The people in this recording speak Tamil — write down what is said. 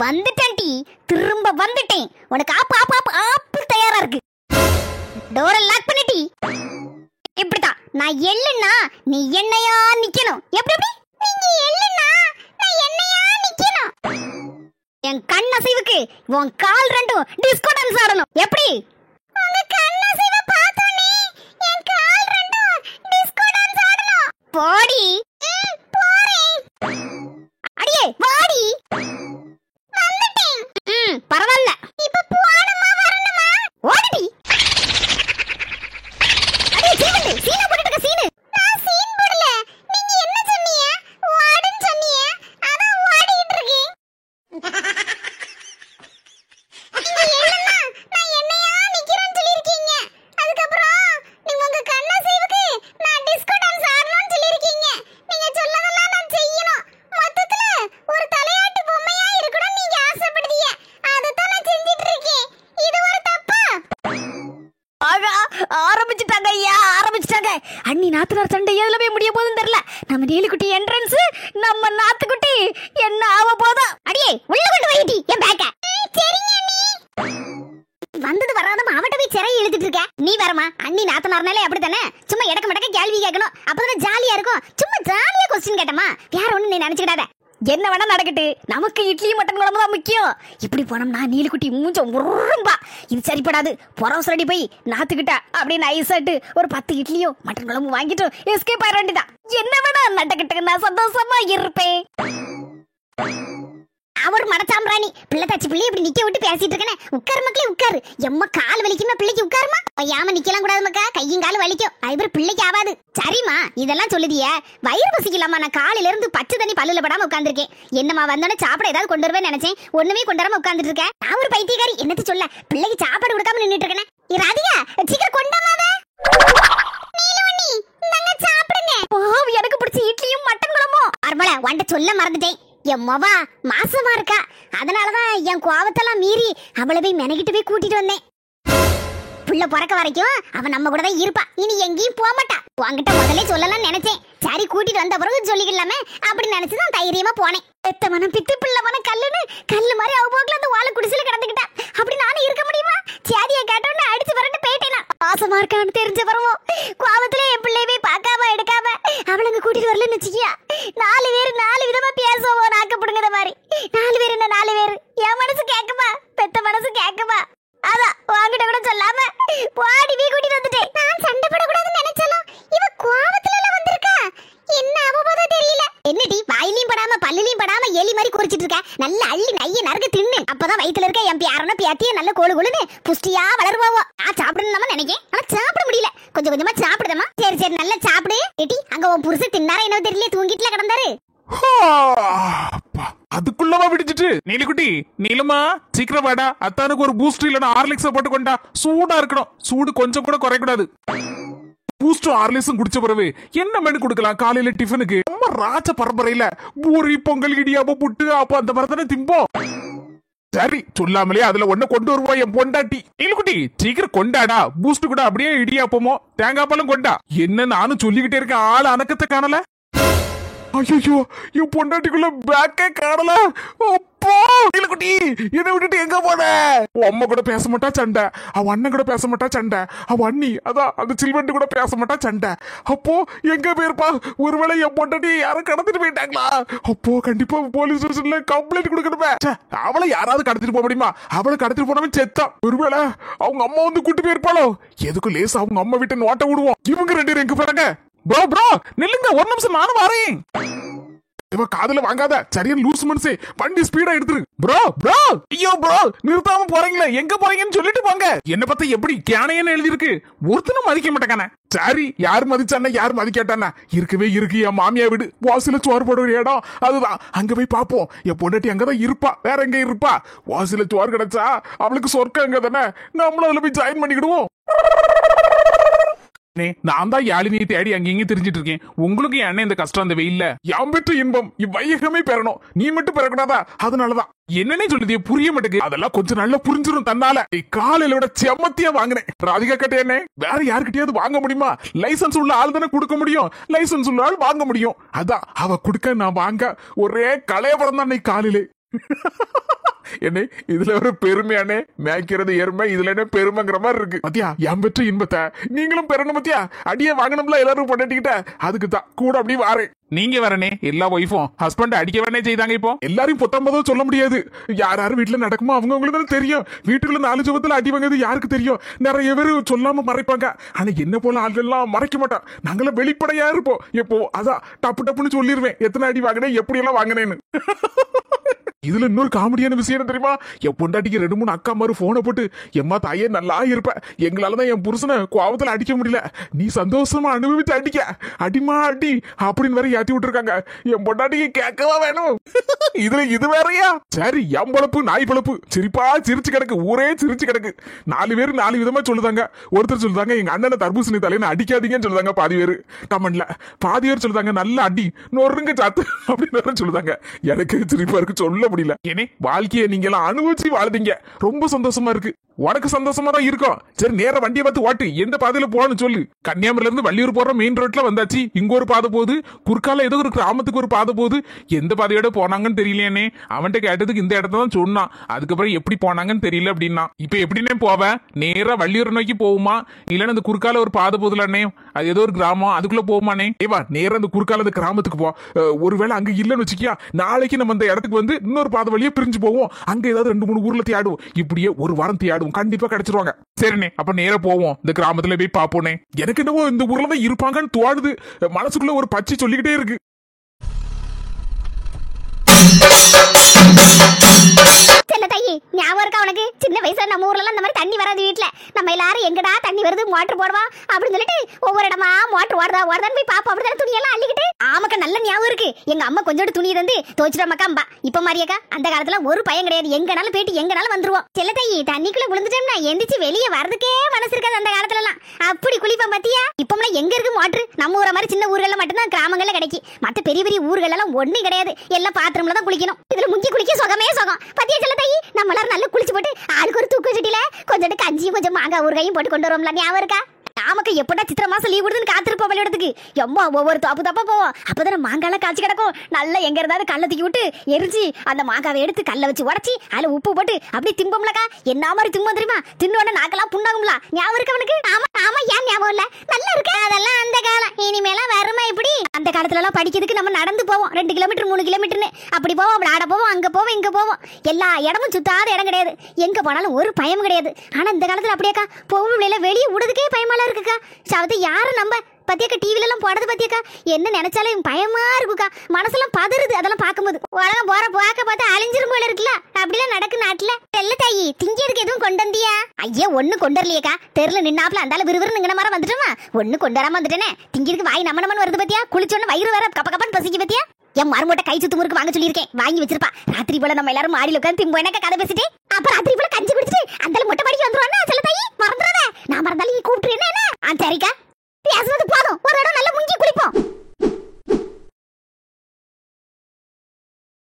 வந்துட்டேன்டி, திரும்ப வந்துட்டேன். உனக்கு ஆப்பு தயாரா இருக்கு. டோரை லாக் பண்ணிட்டி. இப்படிதான் நான் எள்ளுன்னா நீ என்னையா நிக்கணும். எப்படி நீங்க எள்ளுன்னா நான் என்னையா நிக்கணும். என் கண் அசைவுக்கு உன் கால் ரெண்டும் டிஸ்கோ டான்ஸ் ஆடணும். எப்படி உங்க கண் அசைவை பார்த்தோனே என் கால் ரெண்டும் டிஸ்கோ டான்ஸ் ஆடணும். போடி. போறேன். அடியே வாடி. வந்துட்டேன். பரவாயில்ல. இப்ப போணுமா வரணுமா? ஓடிடி. அடியே சீனு, சீனா போட்டுட்டு இருக்க சீனு. நான் சீன் போடல. நீங்க என்ன சொன்னீங்க? ஓடுன்னு சொன்னீங்க. அதான் ஓடிட்டு இருக்கேன். நீங்க என்னன்னா நான் என்னையா நிக்கிறேன்னு சொல்லிருக்கீங்க. அதுக்கப்புறம் நீங்க உங்க கண்ண சேவுக்கு நான் டிஸ்கோ டான்ஸ் ஆடணும்னு சொல்லிருக்கீங்க. நீங்க சொல்லதெல்லாம் நான் செய்யணும். மொத்தத்துல ஒரு தலையாட்டு பொம்மையா இருக்கணும் நீங்க ஆசைப்படுறீங்க. அதத்தான் நான் செஞ்சிட்டு இருக்கேன். இது ஒரு தப்பா? ஆரம்பிச்சிட்டாங்க ஐயா, ஆரம்பிச்சிட்டாங்க. அண்ணி நாத்தனார் சண்டை எதுல போய் முடிய போகுதுன்னு தெரியல. நம்ம நீலிக்குட்டி என்ட்ரன்ஸ், நம்ம நாத்துக்குட்டி என்ன ஆக போதா? அடியே உள்ள கொண்டு வைடி என் பேக்க. சரிங்க அண்ணி. வந்தது வராதமா அவட்ட போய் சிறை இழுத்துட்டு இருக்க. நீ வரமா? அண்ணி நாத்தனார்னாலே அப்படித்தானே. சும்மா இடக்க மடக்க கேள்வி கேட்கணும். அப்பதான் ஜாலியா இருக்கும். சும்மா ஜாலியா கொஸ்டின் கேட்டமா. வேற ஒண்ணு நீ நினைச்சுக்கிடாத. என்ன வேணா நடக்கட்டு, நமக்கு இட்லி மட்டன் குழம்பு தான் முக்கியம். இப்படி போனோம்னா நீலிக்குட்டி மூஞ்சம் உரும்பா. இது சரிப்படாது. பொறவசரடி போய் நாத்துக்கிட்ட அப்படின்னு ஐசாட்டு ஒரு 10 இட்லியும் மட்டன் குழம்பு வாங்கிட்டு எஸ்கேப் ஆயிட வேண்டியதான். என்ன வேணா நடக்கட்டு, நான் சந்தோஷமா இருப்பேன். அவர் மடச்சாம்பிராணி பிள்ளை தச்சு பிள்ளை இப்படி நிக்க விட்டு பேசிட்டு இருக்கனே. உட்காரு மக்களே உட்காரு. எம்மா கால் வலிக்குமா பிள்ளைக்கு? உட்காருமா. ஐயாம நிக்கலாம் கூடாது மக்கா, கையும் காலும் வலிக்கும். ஐபர் பிள்ளைக்கு ஆகாது. சரிம்மா இதெல்லாம் சொல்லுதிய. வயிறு பசிக்கலாமா? நான் காலையில இருந்து பச்சை தண்ணி பல்லுல படாம உட்கார்ந்துருக்கேன். என்னமா வந்தோடனே சாப்பிட ஏதாவது கொண்டு வருவேன்னு நினைச்சேன். ஒண்ணுமே கொண்டு வராம உட்கார்ந்துட்டு இருக்கேன். நான் ஒரு பைத்தியக்காரி. என்னத்து சொல்ல, பிள்ளைக்கு சாப்பாடு கொடுக்காம நின்னுட்டு இருக்கேன். ராதிகா சீக்கிரம் கொண்டாமாத. நீலவண்ணி நாங்க சாப்பிடுங்க. எனக்கு பிடிச்ச இட்லியும் மட்டன் குழம்பும். அர்மல வண்ட சொல்ல மறந்துட்டேன். என் மவா மாசமா இருக்கா. அதனாலதான் என் கோவத்தெல்லாம் மீறி அவளை போய் மெனக்கிட்டு போய் கூட்டிட்டு வந்தேன். புள்ள பிறக்க வரைக்கும் அவன் நம்ம கூட தான் இருப்பா. இனி எங்கேயும் போக மாட்டா. உன்கிட்ட முதல்ல சொல்லலாம் நினைச்சேன். சரி கூட்டிட்டு வந்த பிறகு சொல்லிக்கலாமே அப்படி நினைச்சுதான் தைரியமா போனேன். பெத்த மனம் பித்து பிள்ளை மனம் கல்லுன்னு கல்லு மாதிரி அவ போக்குல அந்த வாழை குடிசையில கிடந்துக்கிட்டா. அப்படி நானும் இருக்க முடியுமா? சேதியை கேட்டோன்னு அடிச்சு வரட்டு போயிட்டேனா. ஆசமா இருக்கான்னு தெரிஞ்ச பிறவும் கோவத்திலே என் பிள்ளையவே பார்க்காம எடுக்காம அவளுங்க கூட்டிட்டு வரலன்னு வச்சுக்கியா. 4 பேர் 4 விதமா பேசுவோம். நாக்கப்படுங்கிற மாதிரி 4 பேர் என்ன 4 பேர். என் மனசு கேக்குமா? பெத்த மனசு கேக்குமா? அதான் வாங்கிட்ட கூட சொல்லாம பாடி வீ கூட்டிட்டு வந்துட்டேன். நான் சண்டை போடக்கூடாதுன்னு நினைச்சாலும் இவ கோவத்துல வந்திருக்கா. என்ன அவபோத தெரியல. என்னடி வாயிலையும் படாம பல்லுலையும் படாம எலி மாதிரி குறிச்சிட்டு இருக்க. நல்ல அள்ளி நைய நறுக்கு தின்னு. அப்பதான் வயித்துல இருக்க என் பேரன பேத்திய நல்ல கோழு கோழுன்னு புஷ்டியா வளருவாவோ. நான் சாப்பிடணும் நம்ம நினைக்கேன். ஆனா சாப்பிட முடியல. கொஞ்சம் கொஞ்சமா சாப்பிடுதமா. சரி சரி நல்லா சாப்பிடு. ஏட்டி அங்க உன் புருஷன் தின்னாரா என்ன தெரியல, தூங்கிட்டுல கிடந்தாரு. அதுக்குள்ளவா விடிச்சிட்டு? நீலிக்குட்டி நீலமா சீக்கிரம் வாடா. அத்தானுக்கு ஒரு பூஸ்ட் இல்லனா ஹார்லிக்ஸ் போட்டு கொண்டா. சூடா இருக்கணும். சூடு கொஞ்சம் கூட குறைய கூடாது. பூஸ்டும் ஹார்லிக்ஸும் குடிச்ச பிறகு என்ன மெனு கொடுக்கலாம் காலையில டிஃபனுக்கு? நம்ம ராஜ பரம்பரையில பூரி பொங்கல் இடியாப்பம் புட்டு அப்ப அந்த மாதிரி தானே திம்போம். சரி சொல்லாமலே அதுல ஒண்ணு கொண்டு வருவோம் என் பொண்டாட்டி. நீலிக்குட்டி சீக்கிரம் கொண்டாடா. பூஸ்ட் கூட அப்படியே இடியாப்பமோ தேங்காய் பாலும் கொண்டா. என்ன நானும் சொல்லிக்கிட்டே இருக்கேன், ஆள் அணக்கத்தை காணல. ஐயோ என் பொண்டாட்டிக்குள்ள பேக்கே காணல. அப்பா நீலக்குட்டி என்னை விட்டுட்டு எங்க போன? அம்மா கூட பேச மாட்டா சண்டை, அவ அண்ணன் கூட பேச மாட்டா சண்டை, அவ அண்ணி அதான் அந்த சில்வன்ட்டு கூட பேச மாட்டா சண்டை. அப்போ எங்க போயிருப்பா? ஒருவேளை என் பொண்டாட்டி யாரும் கடத்திட்டு போயிட்டாங்களா? அப்போ கண்டிப்பா போலீஸ் ஸ்டேஷன்ல கம்ப்ளைண்ட் கொடுக்கணுமே. அவளை யாராவது கடத்திட்டு போக முடியுமா? அவளை கடத்திட்டு போனவன் செத்தான். ஒருவேளை அவங்க அம்மா வந்து கூட்டு போயிருப்பாளோ? எதுக்கும் லேசா அவங்க அம்மா வீட்டை நோட்ட விடுவோம். இவங்க 2 பேரும் எங்க போறாங்க? ப்ரோ ப்ரோ நில்லுங்க, ஒரு நிமிஷம் நானும் வரேன். காதுல வாங்காத, சரியான லூஸ் மனுஷே. வண்டி ஸ்பீடா எடுத்துரு. ப்ரோ ப்ரோ ஐயோ ப்ரோ நிறுத்தாம போறீங்களே, எங்க போறீங்கன்னு சொல்லிட்டு போங்க. என்ன பத்தி எப்படி கேனையன்னு எழுதி இருக்கு. ஒருத்தனும் மதிக்க மாட்டேக்கானே. சரி யார் மதிச்சானே யார் மதிக்காட்டானே இருக்கவே இருக்கு. என் மாமியா வீடு வாசில சோறு போடுற இடம் அதுதான். அங்க போய் பாப்போம். என் பொண்டாட்டி அங்கதான் இருப்பா. வேற எங்க இருப்பா? வாசில சோறு கிடைச்சா அவளுக்கு சொர்க்கம் அங்க தானே. நம்மளும் அதுல போய் ஜாயின் பண்ணிக்கிடுவோம். நான் தான் யாழினியை தேடி அங்கேயும் தெரிஞ்சிட்டு இருக்கேன். உங்களுக்கு என்ன இந்த கஷ்டம் அந்த வெயில்ல? யாம் பெற்ற இன்பம் இவ்வையகமே பெறணும், நீ மட்டும் பெறக்கூடாதா? அதனாலதான் என்னன்னே சொல்லுதே புரிய மாட்டேங்குது. அதெல்லாம் கொஞ்சம் நல்லா புரிஞ்சிடும் தன்னால. காலையில விட செம்மத்தியா வாங்கினேன். ராதிகா கிட்ட என்ன வேற யாருக்கிட்டயாவது வாங்க முடியுமா? லைசன்ஸ் உள்ள ஆள் தானே கொடுக்க முடியும். லைசன்ஸ் உள்ள ஆள் வாங்க முடியும். அதான் அவ கொடுக்க நான் வாங்க ஒரே கலையபுரம் தான் காலையிலே. என்ன இதுல ஒரு பெருமையானே மேய்க்கிறது எருமை, இதுல என்ன பெருமைங்கிற மாதிரி இருக்கு. மத்தியா என் பெற்ற இன்பத்தை நீங்களும் பெறணும். மத்தியா அடியே வாங்கணும்ல எல்லாரும் பண்ணிக்கிட்ட, அதுக்கு தான் கூட அப்படி வாரேன். நீங்க வரனே எல்லா ஒய்ஃபும் ஹஸ்பண்ட் அடிக்க வேணே செய்தாங்க. இப்போ எல்லாரும் பொத்தாம்பதோ சொல்ல முடியாது. யார் யாரு வீட்டுல நடக்குமோ அவங்களுக்கு தெரியும். வீட்டுக்குள்ள 4 சுவத்துல அடி வாங்குறது யாருக்கு தெரியும்? நிறைய பேர் சொல்லாம மறைப்பாங்க. ஆனா என்ன போல ஆள்கள்லாம் மறைக்க மாட்டான். நாங்களாம் வெளிப்படையா இருப்போம். எப்போ அதான் டப்பு டப்புன்னு சொல்லிடுவேன் எத்தனை அடி வாங்கினேன், எப்படி எல்லாம் வாங்கினேன்னு. இதுல இன்னொரு காமெடியான விஷயம் என்ன தெரியுமா? என் பொண்டாட்டிக்கு 2-3 அக்கா மாரு போனை போட்டு, எம்மா தாயே நல்லா இருப்ப, எங்களாலதான் என் புருஷனை கோவத்துல அடிக்க முடியல, நீ சந்தோஷமா அனுபவித்து அடிக்க, அடிமா அடி அப்படின்னு வேற ஏத்தி விட்டுருக்காங்க. என் பொண்டாட்டிக்கு கேட்கவா வேணும்? இதுல இது வேறையா? சரி, என் பொழப்பு நாய் பொழப்பு சிரிப்பா சிரிச்சு கிடக்கு, ஊரே சிரிச்சு கிடக்கு. 4 பேர் 4 விதமா சொல்லுதாங்க. ஒருத்தர் சொல்லுதாங்க எங்க அண்ணனை தர்பூசணி தலைன்னு அடிக்காதீங்கன்னு சொல்லுதாங்க பாதி பேரு கமெண்ட்ல. பாதி பேர் சொல்லுதாங்க நல்ல அடி நொறுங்க சாத்து அப்படின்னு சொல்லுதாங்க. எனக்கு சிரிப்பா இருக்கு, சொல்ல முடியல. ஏனே வாழ்க்கையை நீங்க எல்லாம் அனுபவிச்சு வாழ்ந்தீங்க, ரொம்ப சந்தோஷமா இருக்கு. உனக்கு சந்தோஷமா தான் இருக்கும். சரி, நேர வண்டியை பார்த்து ஓட்டு, எந்த பாதையில போகணும்னு சொல்லு. கன்னியாகுமரியில இருந்து வள்ளியூர் போற மெயின் ரோட்ல வந்தாச்சு. இங்க ஒரு பாதை போகுது, குறுக்கால ஏதோ ஒரு கிராமத்துக்கு ஒரு பாதை போகுது. எந்த பாதையோட போனாங்கன்னு தெரியலையானே. அவன்கிட்ட கேட்டதுக்கு இந்த இடத்த தான் சொன்னான். அதுக்கப்புறம் எப்படி போனாங்கன்னு தெரியல அப்படின்னா. இப்ப எப்படின்னே போவேன்? நேரா வள்ளியூர் நோக்கி போகுமா, இல்லன்னா அந்த குறுக்கால ஒரு பாதை போகுதுலண்ணே, அது ஏதோ ஒரு கிராமம், அதுக்குள்ள போகுமானே. ஏவா நேரம் அந்த குறுக்கால அந்த கிராமத்துக்கு போ. ஒருவேளை அங்க இல்லன்னு வச்சுக்கியா, நாளைக்கு நம்ம அந்த இடத்துக்கு வந்து இன்னொரு பாதை வழியா பிரிஞ்சு போவோம். அங்க ஏதாவது 2-3 ஊர்ல தேடுவோம். இப்படியே ஒரு வாரம் தேடுவோம், கண்டிப்பா கிடைச்சிருவாங்க. சரிண்ணே, அப்ப நேர போவோம், இந்த கிராமத்துல போய் பாப்போனே. எனக்கு என்னவோ இந்த ஊர்ல தான் இருப்பாங்கன்னு தோணுது. மனசுக்குள்ள ஒரு பச்சை சொல்லிக்கிட்டே இருக்கு. ஞாபகம் இருக்கா உனக்கு? சின்ன வயசுல நம்ம ஊர்ல எல்லாம் இந்த மாதிரி தண்ணி வராது. வீட்டுல நம்ம எல்லாரும் எங்கடா தண்ணி வருது, மோட்டர் போடுவா அப்படின்னு சொல்லிட்டு ஒவ்வொரு இடமா மோட்டர் ஓடுதான் போய் பாப்போம். அப்படிதான் துணியெல்லாம் அள்ளிக்கிட்டு. ஆமாக்கா, நல்ல ஞாபகம் இருக்கு. எங்க அம்மா கொஞ்சோண்டு துணி இருந்து துவைச்சிட்டோம்க்கா. இப்ப மாதிரியாக்கா அந்த காலத்துல ஒரு பயம் கிடையாது. எங்கனாலும் போயிட்டு எங்கனாலும் வந்துருவோம். செல்ல தாயி, தண்ணிக்குள்ள விழுந்துட்டோம்னா எந்திரிச்சு வெளியே வரதுக்கே மனசு இருக்காது. அந்த காலத்துல எல்லாம் அப்படி குளிப்போம் பாத்தியா. இப்ப எங்க இருக்கு மோட்டர்? நம்ம ஊரை மாதிரி சின்ன ஊர்கள்ல மட்டும்தான் கிராமங்கள்ல கிடைக்கும். மற்ற பெரிய பெரிய ஊர்கள் எல்லாம் ஒண்ணும் கிடையாது. எல்லாம் பாத்ரூம்ல தான் குளிக்கணும். இதுல முங்கி குளிக்க சுகமே சுகம். பாத்தியா செல்ல தாயி, நம்ம எல்லாரும் நல்லா குளிச்சு போட்டு ஆளுக்கு ஒரு தூக்கு சட்டியில கொஞ்சம் கஞ்சியும் கொஞ்சம் மாங்காய் ஊறுகாயும் போட்டு கொண்டு வருவோம்ல, ஞாபகம் இருக்கா? நமக்கு எப்படா சித்திரை மாசம் லீவ் கொடுத்துன்னு காத்திருப்போம் பள்ளியோடத்துக்கு. எம்மா ஒவ்வொரு தப்பு தப்பா போவோம். அப்பதானே மாங்காய் காய்ச்சி கிடக்கும். நல்லா எங்க இருந்தாவது கல்ல தூக்கி விட்டு எரிஞ்சு அந்த மாங்காவை எடுத்து கல்ல வச்சு உடச்சி அதுல உப்பு போட்டு அப்படி திம்பம்லக்கா. என்ன மாதிரி திம்பம் தெரியுமா? தின்னோட நாக்கெல்லாம் புண்ணாகும்ல, ஞாபகம் இருக்கா உனக்கு? ஆமா ஆமா, ஏன் ஞாபகம் இல்ல? நல்லா இருக்கு. அதெல்லாம் அந்த காலம். இனிமேலாம் வருமா இப்படி? அந்த காலத்துல எல்லாம் படிக்கிறதுக்கு நம்ம நடந்து போவோம். 2 கிலோமீட்டர் 3 கிலோமீட்டர்னு அப்படி போவோம். அப்படி ஆட போவோம், அங்க போவோம், இங்க போவோம். எல்லா இடமும் சுத்தாத இடம் கிடையாது. எங்க போனாலும் ஒரு பயம் கிடையாது. ஆனா இந்த காலத்துல அப்படியேக்கா போகும் வெளியே விடுறதுக்கே பயமாலாம் இருக்குக்கா. சவத்தை யாரும் நம்ப பத்தியக்கா, டிவில எல்லாம் போடுறது பத்தியக்கா, என்ன நினைச்சாலும் பயமா இருக்குக்கா. மனசெல்லாம் பதறுது அதெல்லாம் பார்க்கும்போது. உலகம் போற போக்க பார்த்தா அழிஞ்சிரும் போல இருக்குல்ல. அப்படிலாம் நடக்கு நாட்டுல. செல்ல தாயி, திங்கிறதுக்கு எதுவும் கொண்டு வந்தியா? ஐயா, ஒண்ணு கொண்டு வரலையேக்கா. தெருல நின்னாப்ல அந்தால விறுவிறுன்னு இங்கன மாதிரி வந்துட்டோமா. ஒண்ணு கொண்டு வராம வந்துட்டேனே. திங்கிறதுக்கு வாய் நம்ம வருது பத்தியா. குளிச்சோன்னு வயிறு வேற கப்ப கப்பன்னு பசிக்கு பத்தியா. என் மருமட்ட கை சுத்து முறுக்கு வாங்க சொல்லியிருக்கேன், வாங்கி வச்சிருப்பா. ராத்திரி போல நம்ம எல்லாரும் மாடியில் உட்காந்து திம்போ என்னக்கா கதை பேசிட்டு அப்ப ராத்திரி போல கஞ்சி குடிச்சிட்டு அந்த மொட்டை படிக்கு வந்துருவானா. செல்ல தாயி மறந்துடாத. நான் மறந்தாலும் நீ கூப்பிட்டு என்ன? சரிக்கா, பேசுறது போதும்.